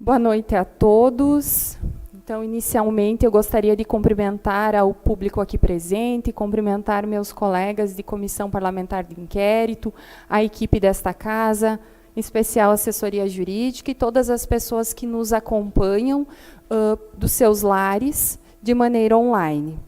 Boa noite a todos. Então, inicialmente, eu gostaria de cumprimentar ao público aqui presente, cumprimentar meus colegas de Comissão Parlamentar de Inquérito, a equipe desta casa, em especial a assessoria jurídica e todas as pessoas que nos acompanham dos seus lares de maneira online.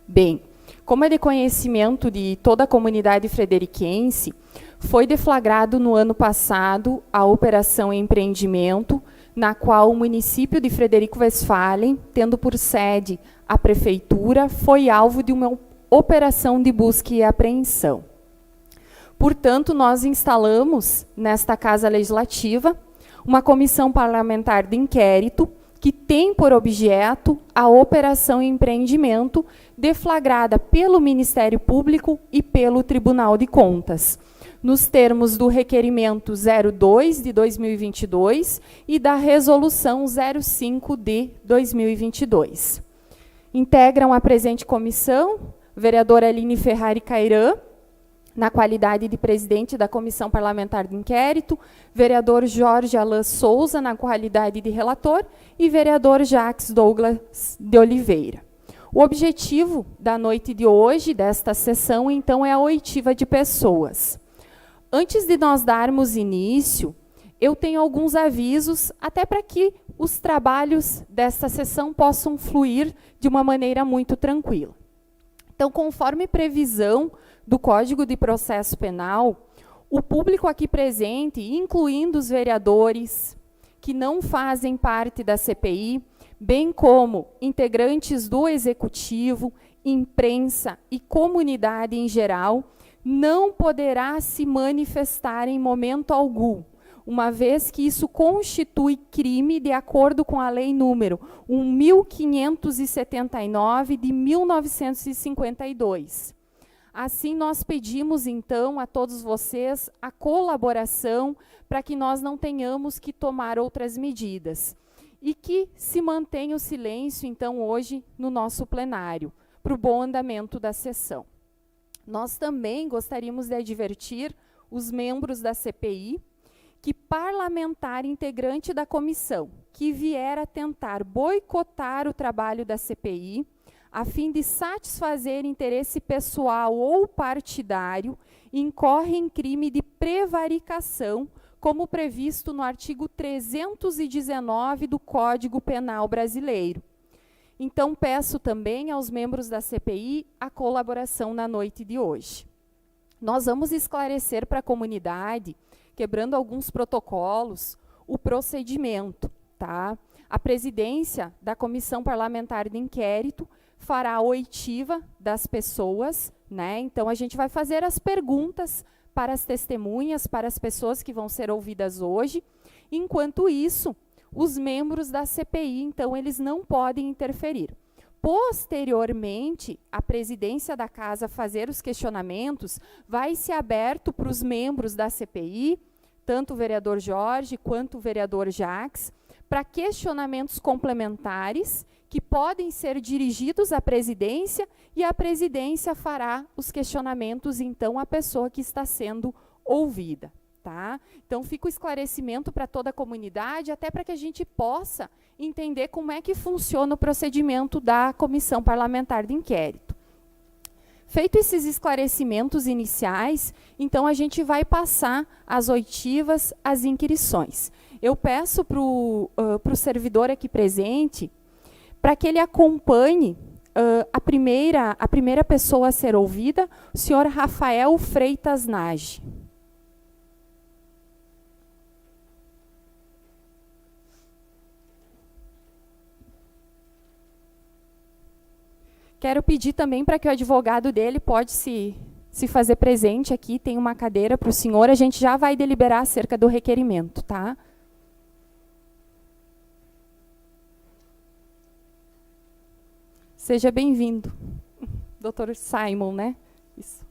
Bem, como é de conhecimento de toda a comunidade frederiquense, foi deflagrado no ano passado a Operação Empreendimento, na qual o município de Frederico Westphalen, tendo por sede a prefeitura, foi alvo de uma operação de busca e apreensão. Portanto, nós instalamos, nesta Casa Legislativa, uma comissão parlamentar de inquérito que tem por objeto a Operação Empreendimento, deflagrada pelo Ministério Público e pelo Tribunal de Contas, nos termos do requerimento 02 de 2022 e da resolução 05 de 2022. Integram a presente comissão vereadora Aline Ferrari Cairã, na qualidade de presidente da Comissão Parlamentar de Inquérito, vereador Jorge Alain Souza, na qualidade de relator, e vereador Jacques Douglas de Oliveira. O objetivo da noite de hoje, desta sessão, então, é a oitiva de pessoas. Antes de nós darmos início, eu tenho alguns avisos, até para que os trabalhos desta sessão possam fluir de uma maneira muito tranquila. Então, conforme previsão do Código de Processo Penal, o público aqui presente, incluindo os vereadores que não fazem parte da CPI, bem como integrantes do Executivo, imprensa e comunidade em geral, não poderá se manifestar em momento algum, uma vez que isso constitui crime de acordo com a Lei número 1579 de 1952. Assim, nós pedimos, então, a todos vocês a colaboração para que nós não tenhamos que tomar outras medidas. E que se mantenha o silêncio, então, hoje, no nosso plenário, para o bom andamento da sessão. Nós também gostaríamos de advertir os membros da CPI que parlamentar integrante da comissão que vier a tentar boicotar o trabalho da CPI, a fim de satisfazer interesse pessoal ou partidário, incorre em crime de prevaricação, como previsto no artigo 319 do Código Penal Brasileiro. Então, peço também aos membros da CPI a colaboração na noite de hoje. Nós vamos esclarecer para a comunidade, quebrando alguns protocolos, o procedimento, tá? A presidência da Comissão Parlamentar de Inquérito fará a oitiva das pessoas, né? Então, a gente vai fazer as perguntas para as testemunhas, para as pessoas que vão ser ouvidas hoje. Enquanto isso, os membros da CPI, então, eles não podem interferir. Posteriormente, a presidência da casa fazer os questionamentos, vai ser aberto para os membros da CPI, tanto o vereador Jorge quanto o vereador Jacques, para questionamentos complementares que podem ser dirigidos à presidência e a presidência fará os questionamentos, então, à pessoa que está sendo ouvida. Tá? Então, fica o esclarecimento para toda a comunidade, até para que a gente possa entender como é que funciona o procedimento da Comissão Parlamentar de Inquérito. Feito esses esclarecimentos iniciais, então, a gente vai passar as oitivas, as inquirições. Eu peço para o servidor aqui presente, para que ele acompanhe a primeira pessoa a ser ouvida, o senhor Rafael Freitas Nage. Quero pedir também para que o advogado dele pode se fazer presente aqui, tem uma cadeira para o senhor, a gente já vai deliberar acerca do requerimento, tá? Seja bem-vindo, Dr. Simon, né? Isso.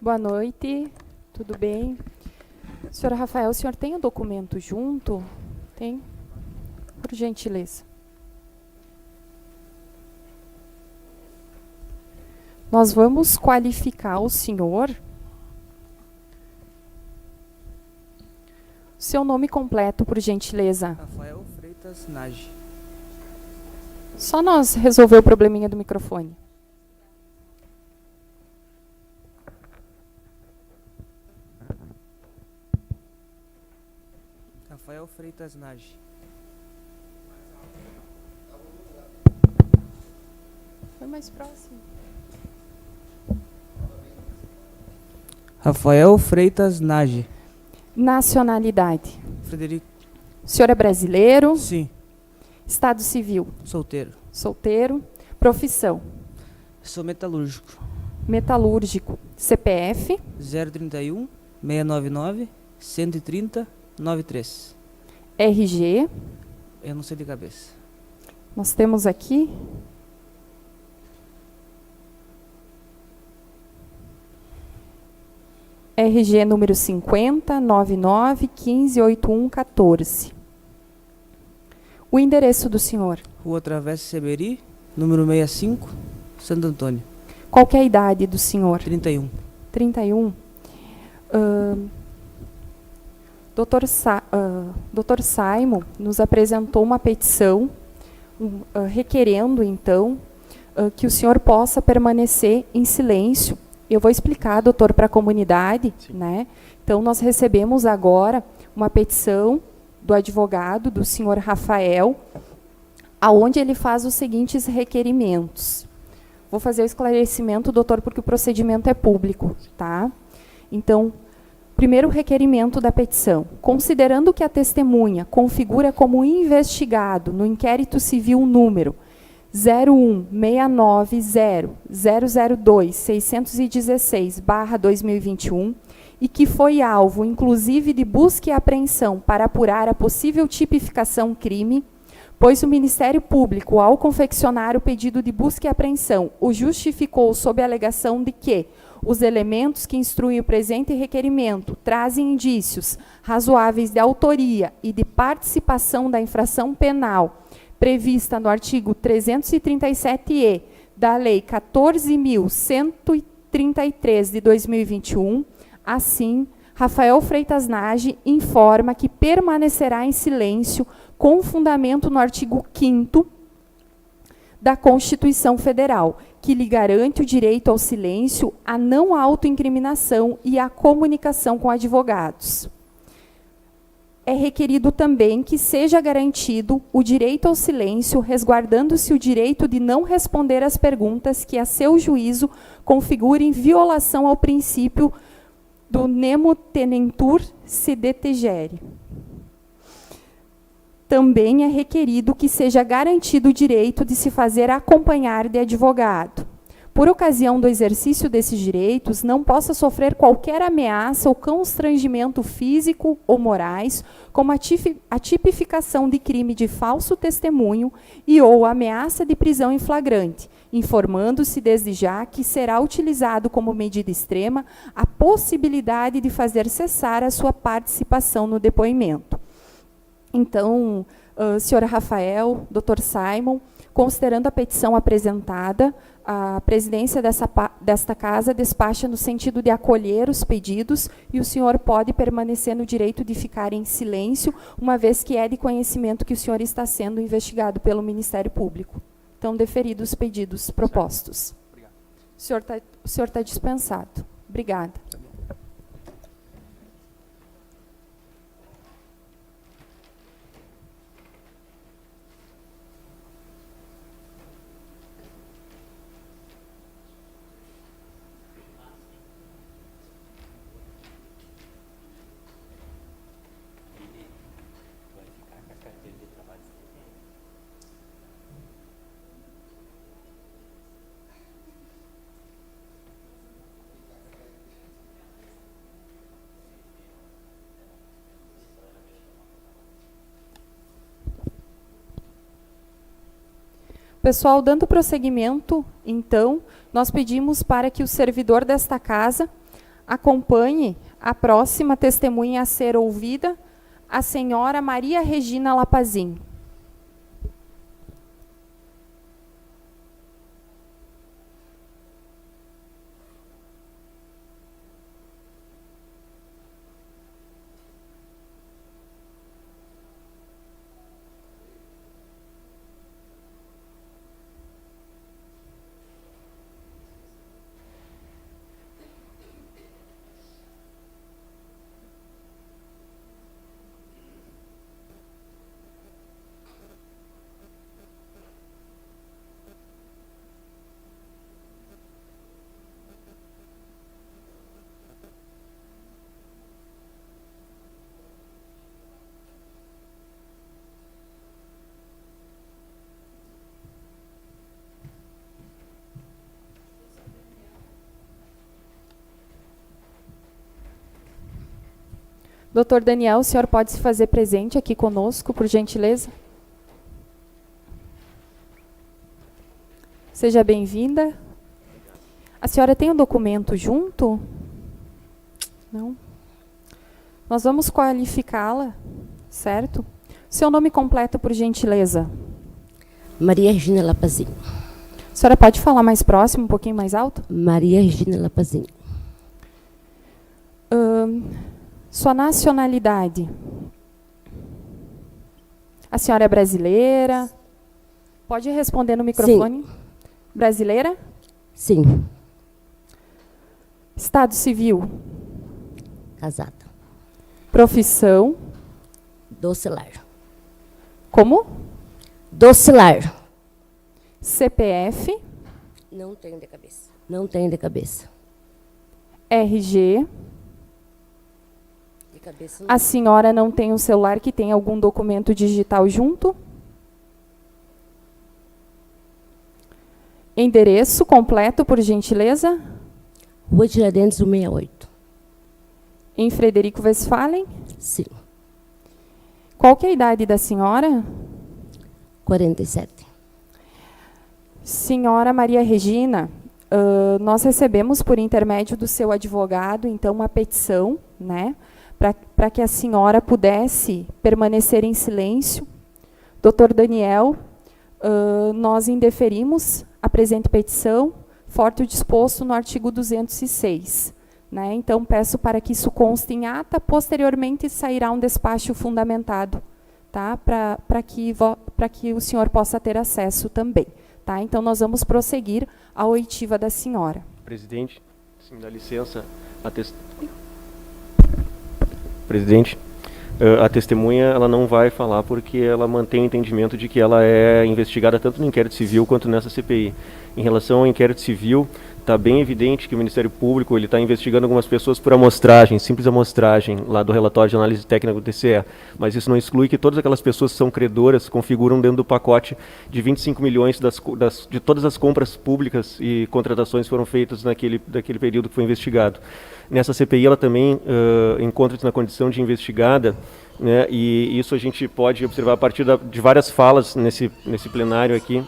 Boa noite, tudo bem? Senhor Rafael, o senhor tem o documento junto? Tem? Por gentileza. Nós vamos qualificar o senhor. Seu nome completo, por gentileza. Rafael Freitas Nage. Só nós resolver o probleminha do microfone. Rafael Freitas Nage. Foi mais próximo. Rafael Freitas Nage. Nacionalidade. Frederico. O senhor é brasileiro? Sim. Estado civil? Solteiro. Solteiro. Profissão? Sou metalúrgico. Metalúrgico. CPF? 031 699 130 93. RG? Eu não sei de cabeça. Nós temos aqui... RG número 50 99 15 81 14. O endereço do senhor? Rua Travessa Seberi, número 65, Santo Antônio. Qual que é a idade do senhor? 31. 31. Dr. Simon nos apresentou uma petição requerendo, então, que o senhor possa permanecer em silêncio. Eu vou explicar, doutor, para a comunidade, né? Então, nós recebemos agora uma petição do advogado, do senhor Rafael, aonde ele faz os seguintes requerimentos. Vou fazer o esclarecimento, doutor, porque o procedimento é público, tá? Então, primeiro requerimento da petição. Considerando que a testemunha configura como investigado no inquérito civil número 01690002-616/2021 e que foi alvo, inclusive, de busca e apreensão para apurar a possível tipificação crime, pois o Ministério Público, ao confeccionar o pedido de busca e apreensão, o justificou sob a alegação de que os elementos que instruem o presente requerimento trazem indícios razoáveis de autoria e de participação da infração penal prevista no artigo 337-E da Lei 14.133 de 2021, assim, Rafael Freitas Nage informa que permanecerá em silêncio com fundamento no artigo 5º da Constituição Federal, que lhe garante o direito ao silêncio, à não autoincriminação e à comunicação com advogados. É requerido também que seja garantido o direito ao silêncio, resguardando-se o direito de não responder às perguntas que, a seu juízo, configurem violação ao princípio do nemo tenentur se detegere. Também é requerido que seja garantido o direito de se fazer acompanhar de advogado. Por ocasião do exercício desses direitos, não possa sofrer qualquer ameaça ou constrangimento físico ou morais, como a tipificação de crime de falso testemunho e ou ameaça de prisão em flagrante, informando-se desde já que será utilizado como medida extrema a possibilidade de fazer cessar a sua participação no depoimento. Então, senhor Rafael, doutor Simon, considerando a petição apresentada, a presidência desta casa despacha no sentido de acolher os pedidos e o senhor pode permanecer no direito de ficar em silêncio, uma vez que é de conhecimento que o senhor está sendo investigado pelo Ministério Público. Então, deferidos os pedidos propostos. Obrigado. O senhor está dispensado. Obrigada. Pessoal, dando prosseguimento, então, nós pedimos para que o servidor desta casa Acompanhe a próxima testemunha a ser ouvida, a senhora Maria Regina Lapazin. Doutor Daniel, o senhor pode se fazer presente aqui conosco, por gentileza? Seja bem-vinda. A senhora tem o documento junto? Não? Nós vamos qualificá-la, certo? Seu nome completo, por gentileza? Maria Regina Lapazin. A senhora pode falar mais próximo, um pouquinho mais alto? Maria Regina Lapazin. Sua nacionalidade? A senhora é brasileira? Pode responder no microfone. Sim. Brasileira? Sim. Estado civil? Casada. Profissão? Docilar. Como? Docilar. CPF? Não tenho de cabeça. Não tenho de cabeça. RG? De cabeça não. A senhora não tem um celular que tem algum documento digital junto? Endereço completo, por gentileza? Rua Tiradentes, 168. Em Frederico Westphalen? Sim. Qual que é a idade da senhora? 47. Senhora Maria Regina, nós recebemos por intermédio do seu advogado, então, uma petição, né, para que a senhora pudesse permanecer em silêncio. Doutor Daniel, nós indeferimos a presente petição, forte o disposto no artigo 206. Né? Então, peço para que isso conste em ata, posteriormente sairá um despacho fundamentado, tá? Para que o senhor possa ter acesso também. Tá? Então, nós vamos prosseguir a oitiva da senhora. Presidente, se me dá licença, Presidente, a testemunha ela não vai falar porque ela mantém o entendimento de que ela é investigada tanto no inquérito civil quanto nessa CPI. Em relação ao inquérito civil, está bem evidente que o Ministério Público está investigando algumas pessoas por amostragem, simples amostragem, lá do relatório de análise técnica do TCE. Mas isso não exclui que todas aquelas pessoas que são credoras configuram dentro do pacote de 25 milhões de todas as compras públicas e contratações que foram feitas daquele período que foi investigado. Nessa CPI, ela também encontra-se na condição de investigada, né, e isso a gente pode observar a partir de várias falas nesse plenário aqui,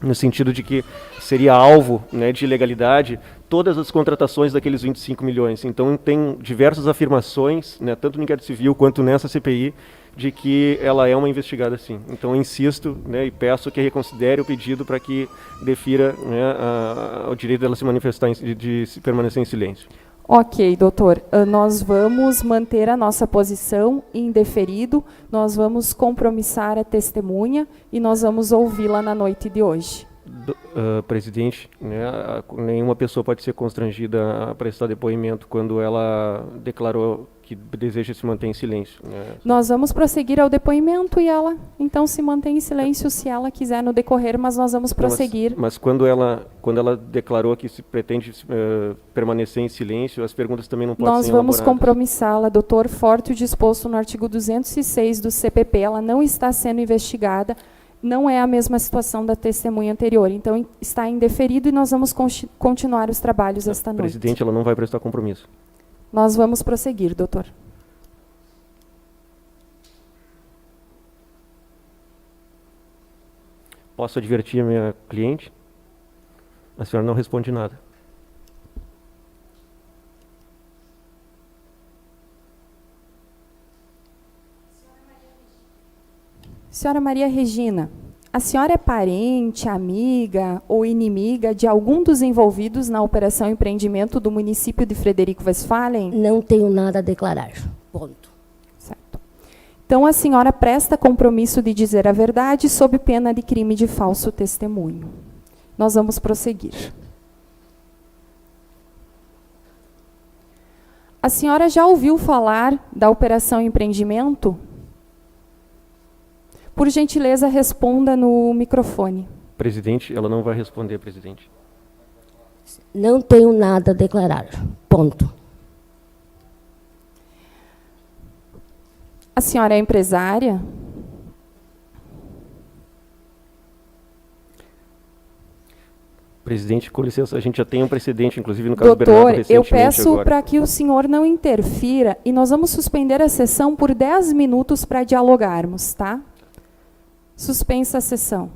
no sentido de que seria alvo, né, de ilegalidade todas as contratações daqueles 25 milhões. Então, tem diversas afirmações, né, tanto no inquérito civil quanto nessa CPI, de que ela é uma investigada, sim. Então, eu insisto, né, e peço que reconsidere o pedido para que defira, né, o direito dela se manifestar, de permanecer em silêncio. Ok, doutor. Nós vamos manter a nossa posição indeferido, nós vamos compromissar a testemunha e nós vamos ouvi-la na noite de hoje. Presidente, né, nenhuma pessoa pode ser constrangida a prestar depoimento quando ela declarou que deseja se manter em silêncio. Né. Nós vamos prosseguir ao depoimento e ela, então, se mantém em silêncio se ela quiser no decorrer, mas nós vamos prosseguir. Mas quando ela declarou que se pretende permanecer em silêncio, as perguntas também não podem ser elaboradas. Nós vamos compromissá-la, doutor, forte o disposto no artigo 206 do CPP, ela não está sendo investigada, não é a mesma situação da testemunha anterior, então está indeferido e nós vamos continuar os trabalhos esta noite. Presidente, ela não vai prestar compromisso. Nós vamos prosseguir, doutor. Posso advertir a minha cliente? A senhora não responde nada. Senhora Maria Regina, a senhora é parente, amiga ou inimiga de algum dos envolvidos na Operação Empreendimento do município de Frederico Westphalen? Não tenho nada a declarar. Ponto. Certo. Então, a senhora presta compromisso de dizer a verdade sob pena de crime de falso testemunho. Nós vamos prosseguir. A senhora já ouviu falar da Operação Empreendimento? Por gentileza, responda no microfone. Presidente, ela não vai responder, presidente. Não tenho nada a declarar. Ponto. A senhora é empresária? Presidente, com licença, a gente já tem um precedente, inclusive no caso do Bernardo, Doutor, eu recentemente peço agora. para que o senhor não interfira e nós vamos suspender a sessão por 10 minutos para dialogarmos, tá? Suspensa a sessão.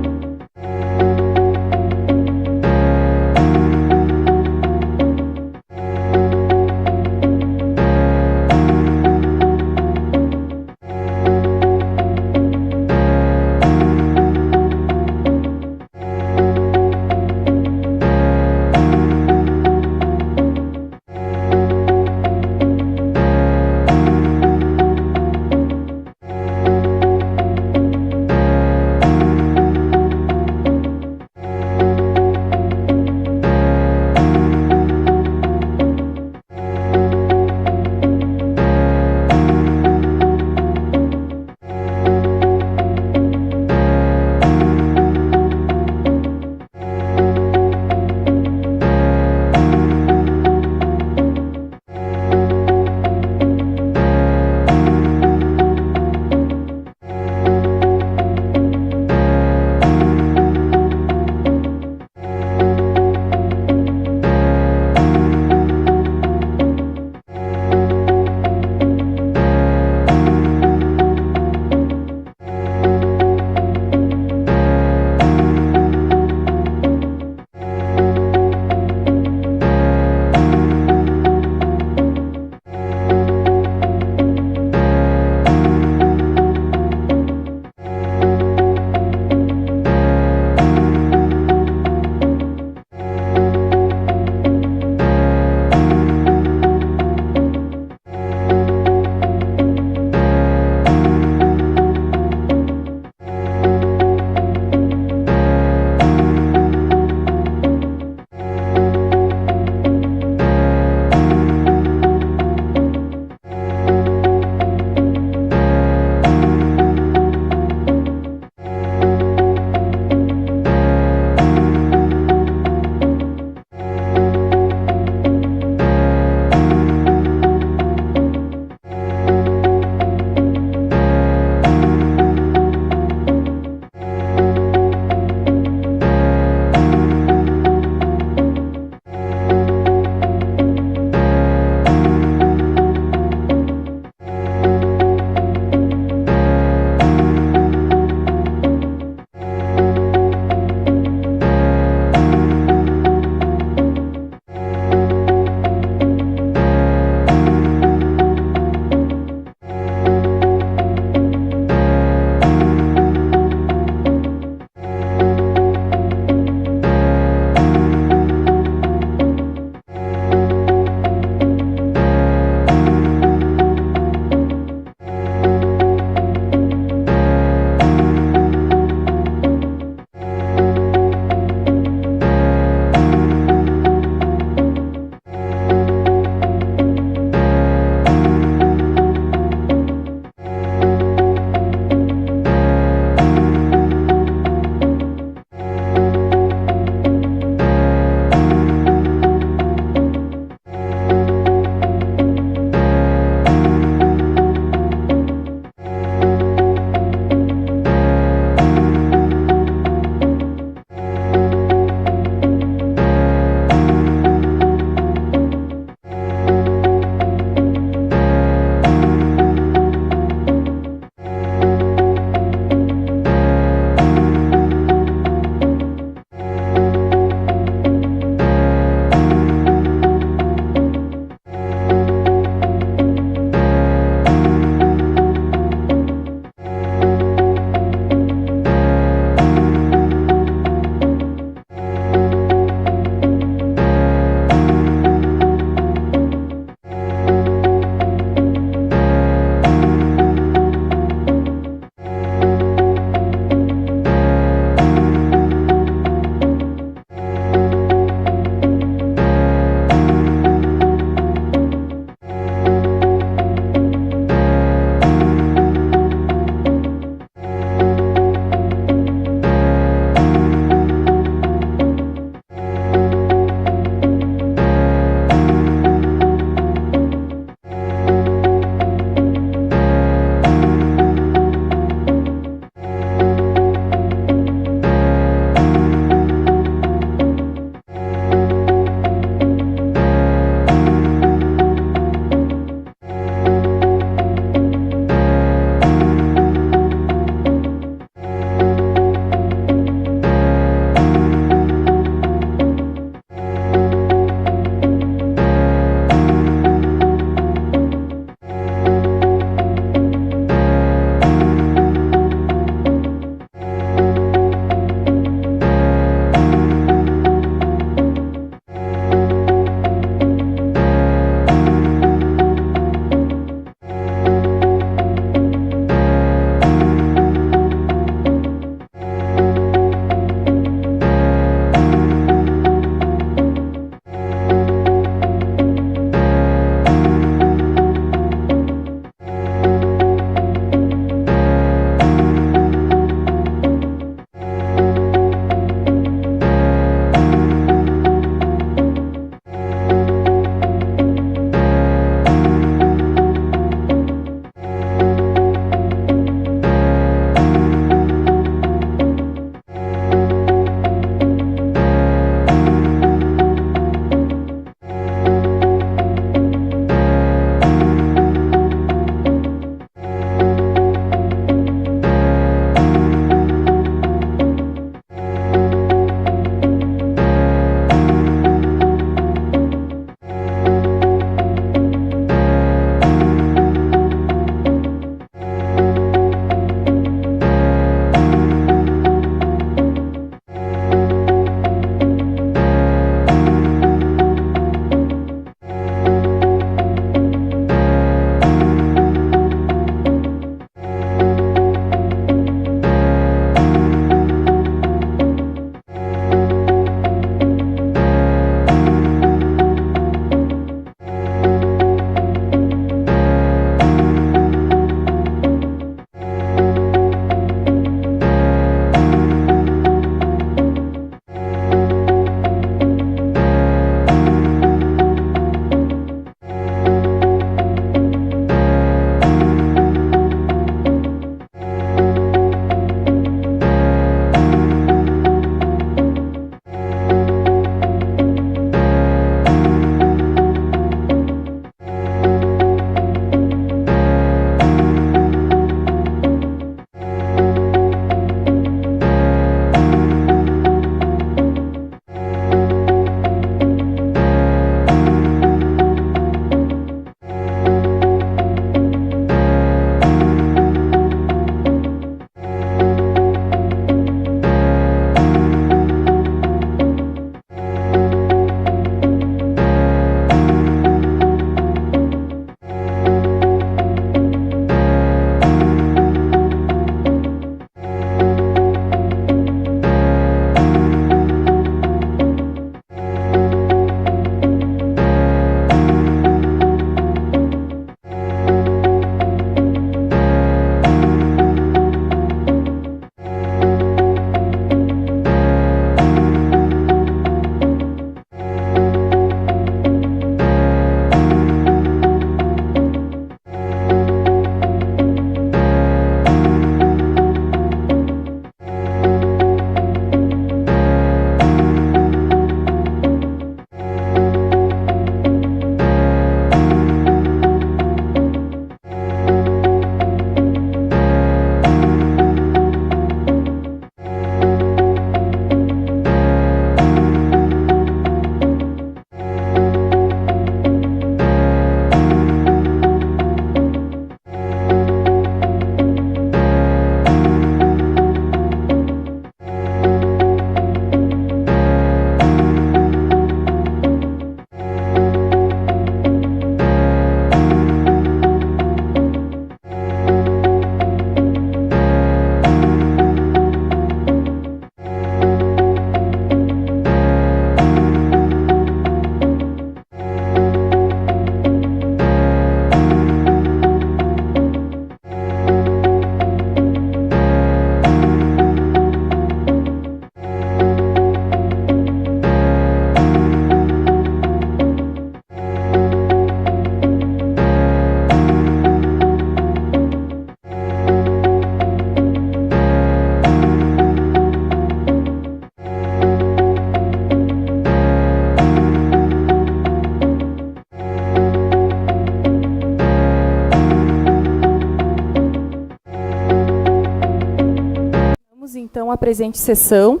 a presente sessão.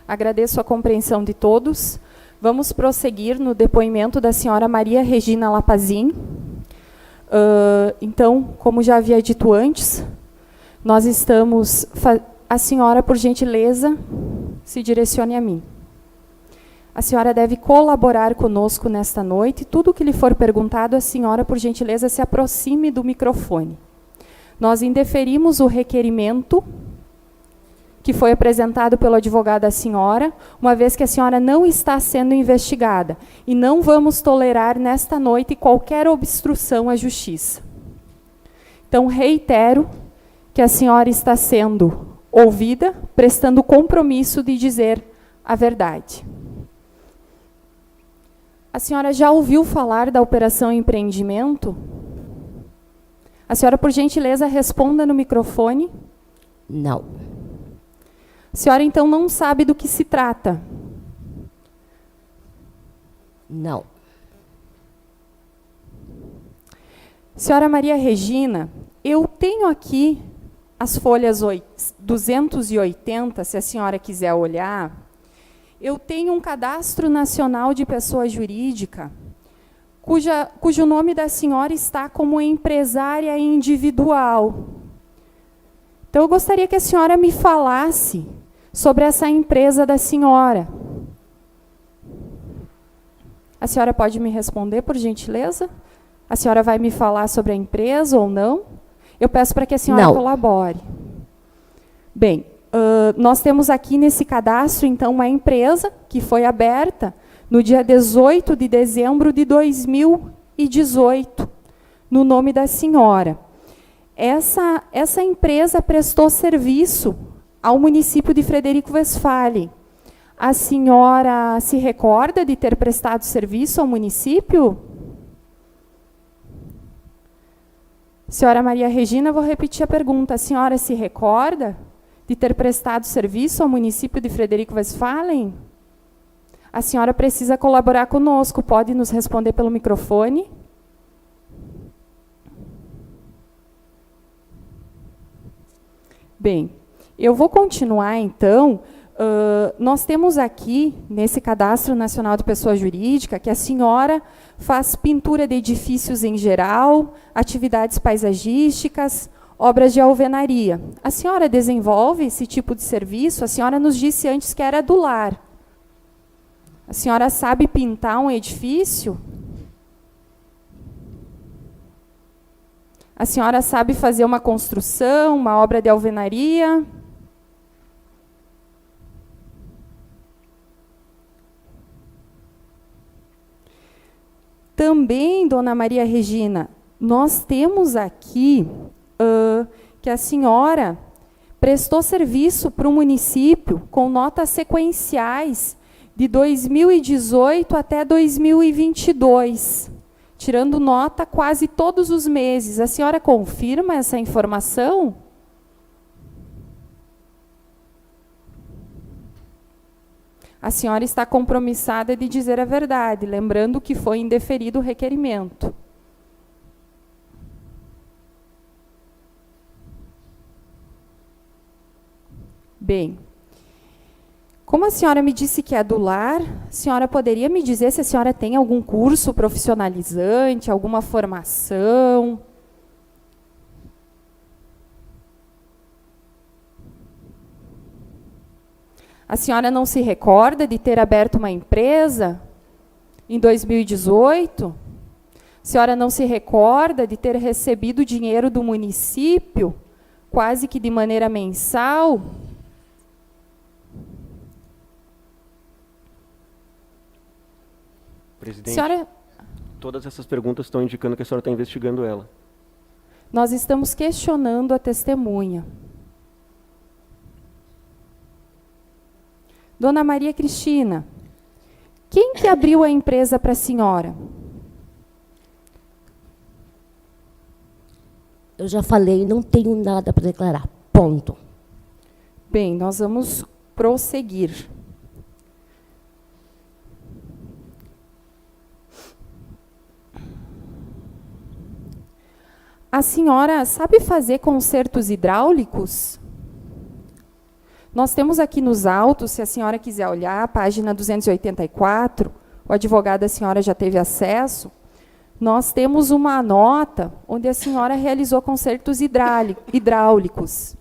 Agradeço a compreensão de todos. Vamos prosseguir no depoimento da senhora Maria Regina Lapazin. Então, como já havia dito antes, nós estamos... A senhora, por gentileza, se direcione a mim. A senhora deve colaborar conosco nesta noite. Tudo o que lhe for perguntado, a senhora, por gentileza, se aproxime do microfone. Nós indeferimos o requerimento que foi apresentado pelo advogado da senhora, uma vez que a senhora não está sendo investigada. E não vamos tolerar nesta noite qualquer obstrução à justiça. Então, reitero que a senhora está sendo ouvida, prestando o compromisso de dizer a verdade. A senhora já ouviu falar da Operação Empreendimento? A senhora, por gentileza, responda no microfone. Não. A senhora, então, não sabe do que se trata? Não. Senhora Maria Regina, eu tenho aqui as folhas 280, se a senhora quiser olhar. Eu tenho um cadastro nacional de pessoa jurídica, cujo nome da senhora está como empresária individual. Então, eu gostaria que a senhora me falasse sobre essa empresa da senhora. A senhora pode me responder, por gentileza? A senhora vai me falar sobre a empresa ou não? Eu peço para que a senhora colabore. Bem, nós temos aqui nesse cadastro, então, uma empresa que foi aberta no dia 18 de dezembro de 2018, no nome da senhora. Essa empresa prestou serviço ao município de Frederico Westphalen. A senhora se recorda de ter prestado serviço ao município? Senhora Maria Regina, vou repetir a pergunta. A senhora se recorda de ter prestado serviço ao município de Frederico Westphalen? A senhora precisa colaborar conosco. Pode nos responder pelo microfone? Bem, eu vou continuar, então. Nós temos aqui, nesse Cadastro Nacional de Pessoa Jurídica, que a senhora faz pintura de edifícios em geral, atividades paisagísticas, obras de alvenaria. A senhora desenvolve esse tipo de serviço? A senhora nos disse antes que era do lar. A senhora sabe pintar um edifício? A senhora sabe fazer uma construção, uma obra de alvenaria? Também, dona Maria Regina, nós temos aqui que a senhora prestou serviço para o município com notas sequenciais de 2018 até 2022, tirando nota quase todos os meses. A senhora confirma essa informação? A senhora está compromissada de dizer a verdade, lembrando que foi indeferido o requerimento. Bem, como a senhora me disse que é do lar, a senhora poderia me dizer se a senhora tem algum curso profissionalizante, alguma formação? A senhora não se recorda de ter aberto uma empresa em 2018? A senhora não se recorda de ter recebido dinheiro do município, quase que de maneira mensal? Presidente, Senhora, todas essas perguntas estão indicando que a senhora está investigando ela. nós estamos questionando a testemunha. Dona Maria Cristina, quem que abriu a empresa para a senhora? Eu já falei, não tenho nada para declarar. Ponto. Bem, nós vamos prosseguir. A senhora sabe fazer consertos hidráulicos? Nós temos aqui nos autos, se a senhora quiser olhar, a página 284, o advogado da senhora já teve acesso, nós temos uma nota onde a senhora realizou consertos hidráulicos.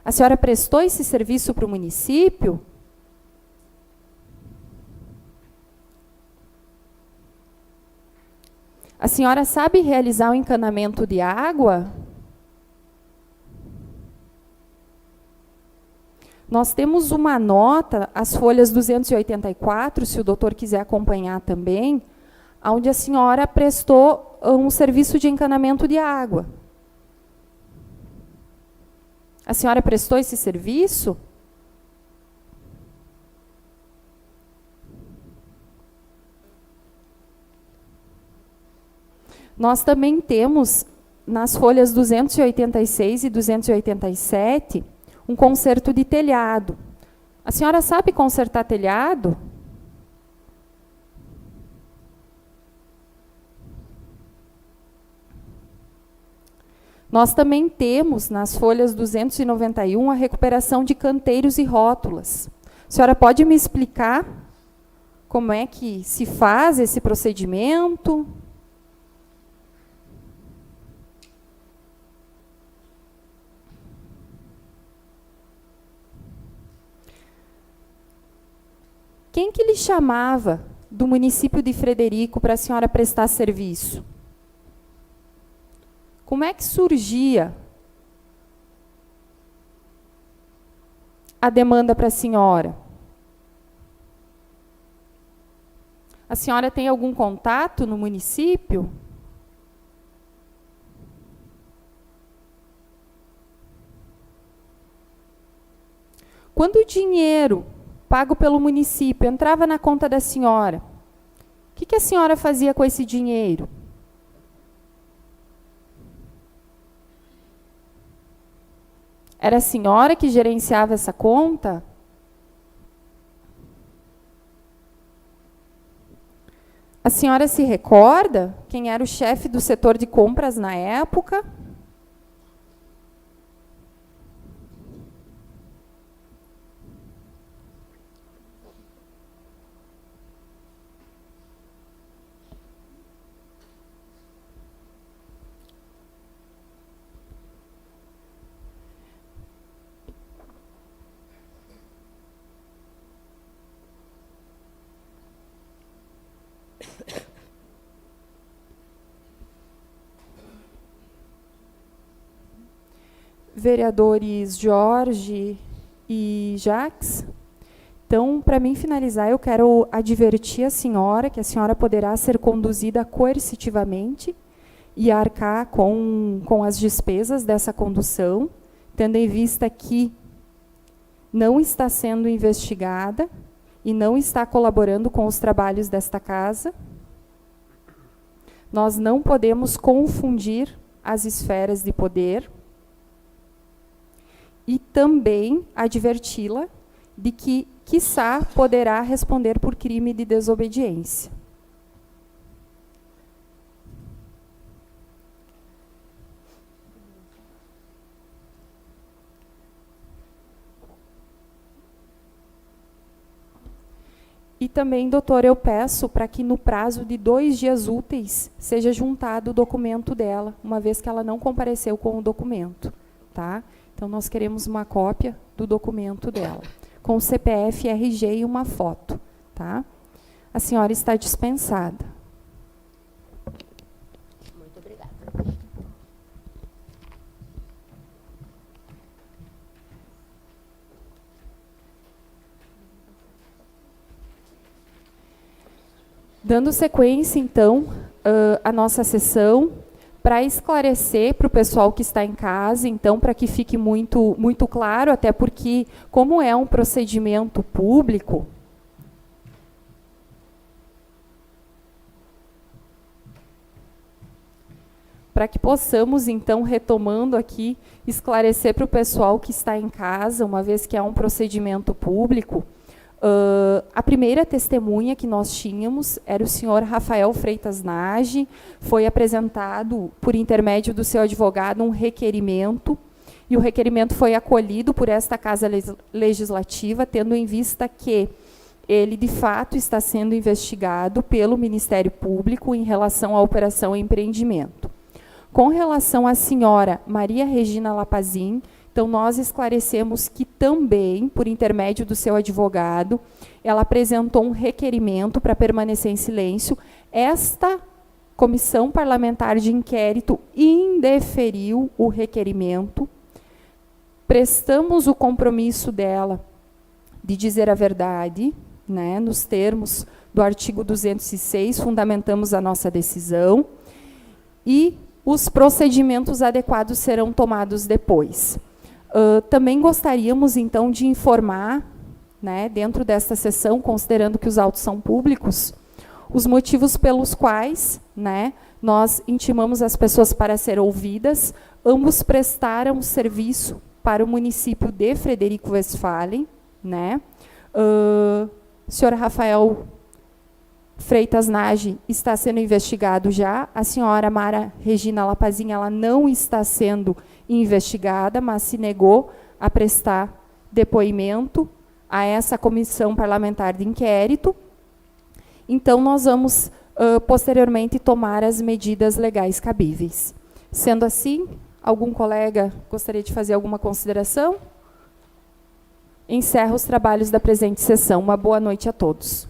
A senhora prestou esse serviço para o município? A senhora sabe realizar o encanamento de água? Nós temos uma nota, as folhas 284, se o doutor quiser acompanhar também, onde a senhora prestou um serviço de encanamento de água. A senhora prestou esse serviço? Nós também temos, nas folhas 286 e 287, um conserto de telhado. A senhora sabe consertar telhado? Nós também temos, nas folhas 291, a recuperação de canteiros e rótulas. A senhora pode me explicar como é que se faz esse procedimento? Quem que lhe chamava do município de Frederico para a senhora prestar serviço? Como é que surgia a demanda para a senhora? A senhora tem algum contato no município? Quando o dinheiro pago pelo município entrava na conta da senhora, o que a senhora fazia com esse dinheiro? Era a senhora que gerenciava essa conta? A senhora se recorda quem era o chefe do setor de compras na época? Vereadores Jorge e Jacques. Então, para mim finalizar, eu quero advertir a senhora que a senhora poderá ser conduzida coercitivamente e arcar com as despesas dessa condução, tendo em vista que não está sendo investigada e não está colaborando com os trabalhos desta casa. Nós não podemos confundir as esferas de poder. E também adverti-la de que, quiçá, poderá responder por crime de desobediência. E também, doutor, eu peço para que no prazo de 2 dias úteis seja juntado o documento dela, uma vez que ela não compareceu com o documento, tá? Então, nós queremos uma cópia do documento dela, com o CPF, RG e uma foto, tá? A senhora está dispensada. Muito obrigada. Dando sequência, então, à nossa sessão, para esclarecer para o pessoal que está em casa, então, para que fique muito, muito claro, até porque, como é um procedimento público, para que possamos, então, retomando aqui, esclarecer para o pessoal que está em casa, uma vez que é um procedimento público, a primeira testemunha que nós tínhamos era o senhor Rafael Freitas Nage. Foi apresentado, por intermédio do seu advogado, um requerimento e o requerimento foi acolhido por esta Casa Legislativa, tendo em vista que ele, de fato, está sendo investigado pelo Ministério Público em relação à operação empreendimento. Com relação à senhora Maria Regina Lapazin, então nós esclarecemos que também, por intermédio do seu advogado, ela apresentou um requerimento para permanecer em silêncio. Esta Comissão Parlamentar de Inquérito indeferiu o requerimento. Prestamos o compromisso dela de dizer a verdade, né, nos termos do artigo 206, fundamentamos a nossa decisão, e os procedimentos adequados serão tomados depois. Também gostaríamos, então, de informar, né, dentro desta sessão, considerando que os autos são públicos, os motivos pelos quais, né, nós intimamos as pessoas para ser ouvidas. Ambos prestaram serviço para o município de Frederico Westphalen, né? O senhor Rafael Freitas Nage está sendo investigado já. A senhora Mara Regina Lapazin, ela não está sendo investigada, mas se negou a prestar depoimento a essa comissão parlamentar de inquérito. Então, nós vamos, posteriormente, tomar as medidas legais cabíveis. Sendo assim, algum colega gostaria de fazer alguma consideração? Encerro os trabalhos da presente sessão. Uma boa noite a todos.